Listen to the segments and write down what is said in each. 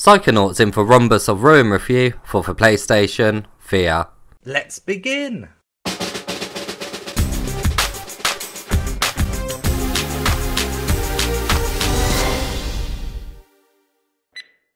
Psychonauts in for Rhombus of Ruin review for the PlayStation VR. Let's begin!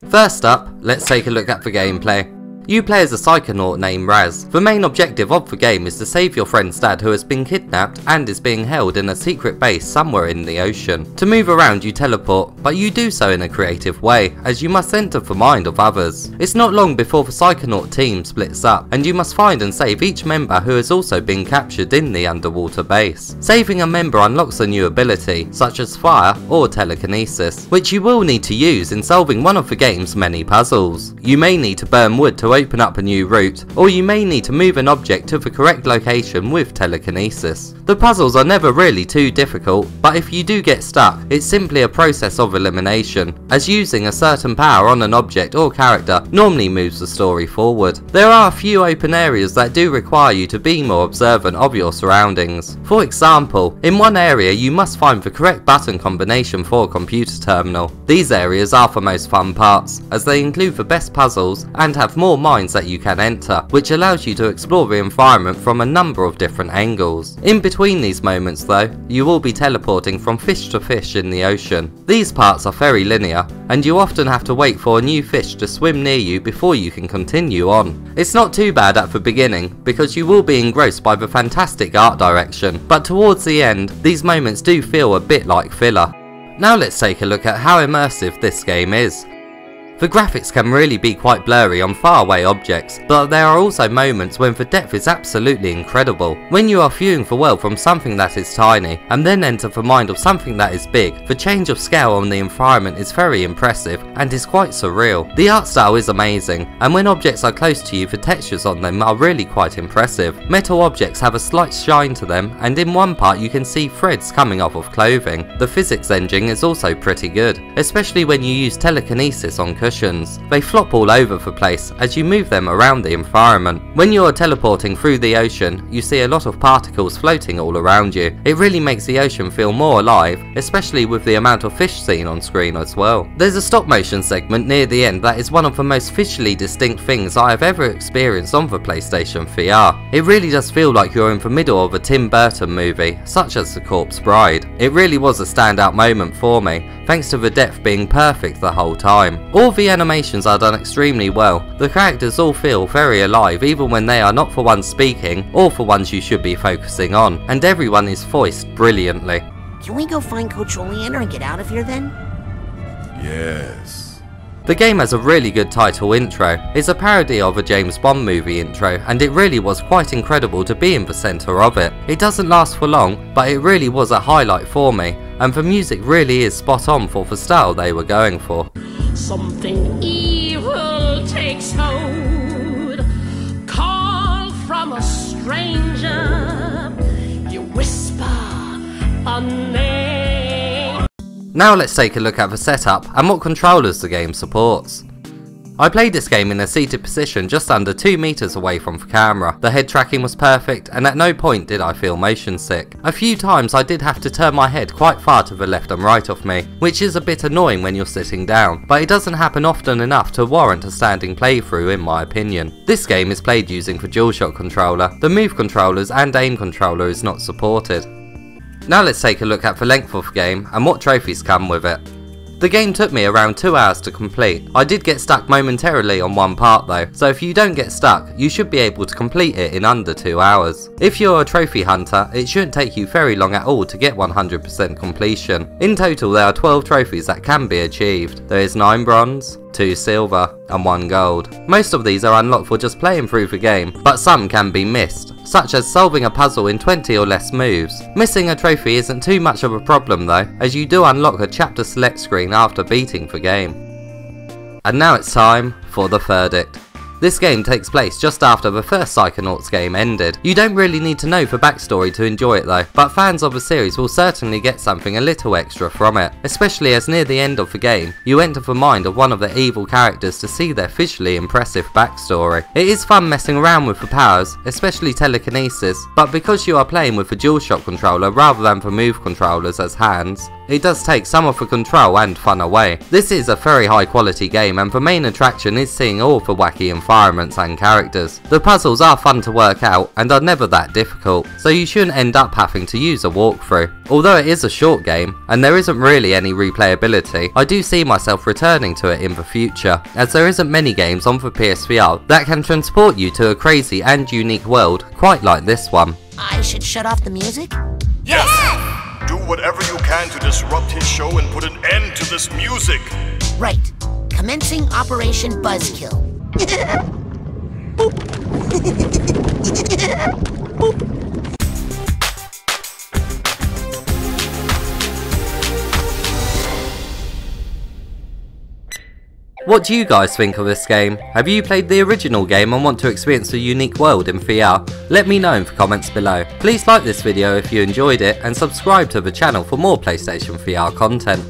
First up, let's take a look at the gameplay. You play as a Psychonaut named Raz. The main objective of the game is to save your friend's dad who has been kidnapped and is being held in a secret base somewhere in the ocean. To move around you teleport, but you do so in a creative way, as you must enter the mind of others. It's not long before the Psychonaut team splits up, and you must find and save each member who has also been captured in the underwater base. Saving a member unlocks a new ability, such as fire or telekinesis, which you will need to use in solving one of the game's many puzzles. You may need to burn wood to open up a new route, or you may need to move an object to the correct location with telekinesis. The puzzles are never really too difficult, but if you do get stuck, it's simply a process of elimination, as using a certain power on an object or character normally moves the story forward. There are a few open areas that do require you to be more observant of your surroundings. For example, in one area you must find the correct button combination for a computer terminal. These areas are the most fun parts, as they include the best puzzles and have more mines that you can enter, which allows you to explore the environment from a number of different angles. In between these moments though, you will be teleporting from fish to fish in the ocean. These parts are very linear, and you often have to wait for a new fish to swim near you before you can continue on. It's not too bad at the beginning, because you will be engrossed by the fantastic art direction, but towards the end, these moments do feel a bit like filler. Now let's take a look at how immersive this game is. The graphics can really be quite blurry on faraway objects, but there are also moments when the depth is absolutely incredible. When you are viewing the world from something that is tiny, and then enter the mind of something that is big, the change of scale on the environment is very impressive and is quite surreal. The art style is amazing, and when objects are close to you, the textures on them are really quite impressive. Metal objects have a slight shine to them, and in one part you can see threads coming off of clothing. The physics engine is also pretty good, especially when you use telekinesis on cushions. They flop all over the place as you move them around the environment. When you are teleporting through the ocean, you see a lot of particles floating all around you. It really makes the ocean feel more alive, especially with the amount of fish seen on screen as well. There's a stop motion segment near the end that is one of the most visually distinct things I have ever experienced on the PlayStation VR. It really does feel like you're in the middle of a Tim Burton movie, such as The Corpse Bride. It really was a standout moment for me, thanks to the depth being perfect the whole time. All the animations are done extremely well. The characters all feel very alive even when they are not the ones speaking or the ones you should be focusing on, and everyone is voiced brilliantly. Can we go find Coach Oleander and get out of here then? Yes. The game has a really good title intro. It's a parody of a James Bond movie intro, and it really was quite incredible to be in the centre of it. It doesn't last for long, but it really was a highlight for me, and the music really is spot on for the style they were going for. Something evil takes hold. Call from a stranger. You whisper a name. Now let's take a look at the setup and what controllers the game supports. I played this game in a seated position just under 2 meters away from the camera. The head tracking was perfect, and at no point did I feel motion sick. A few times I did have to turn my head quite far to the left and right of me, which is a bit annoying when you're sitting down, but it doesn't happen often enough to warrant a standing playthrough in my opinion. This game is played using the DualShock controller. The move controllers and aim controller is not supported. Now let's take a look at the length of the game and what trophies come with it. The game took me around 2 hours to complete. I did get stuck momentarily on one part though, so if you don't get stuck, you should be able to complete it in under 2 hours. If you're a trophy hunter, it shouldn't take you very long at all to get 100% completion. In total there are 12 trophies that can be achieved. There is 9 bronze, 2 silver and 1 gold. Most of these are unlocked for just playing through the game, but some can be missed, such as solving a puzzle in 20 or less moves. Missing a trophy isn't too much of a problem though, as you do unlock a chapter select screen after beating the game. And now it's time for the verdict. This game takes place just after the first Psychonauts game ended. You don't really need to know the backstory to enjoy it though, but fans of the series will certainly get something a little extra from it, especially as near the end of the game, you enter the mind of one of the evil characters to see their visually impressive backstory. It is fun messing around with the powers, especially telekinesis, but because you are playing with the DualShock controller rather than the move controllers as hands, it does take some of the control and fun away. This is a very high quality game, and the main attraction is seeing all the wacky environments and characters. The puzzles are fun to work out and are never that difficult, so you shouldn't end up having to use a walkthrough. Although it is a short game, and there isn't really any replayability, I do see myself returning to it in the future, as there isn't many games on the PSVR that can transport you to a crazy and unique world quite like this one. I should shut off the music? Yes! Do whatever you can to disrupt his show and put an end to this music. Right. Commencing Operation Buzzkill. Boop. Boop. What do you guys think of this game? Have you played the original game and want to experience a unique world in VR? Let me know in the comments below. Please like this video if you enjoyed it and subscribe to the channel for more PlayStation VR content.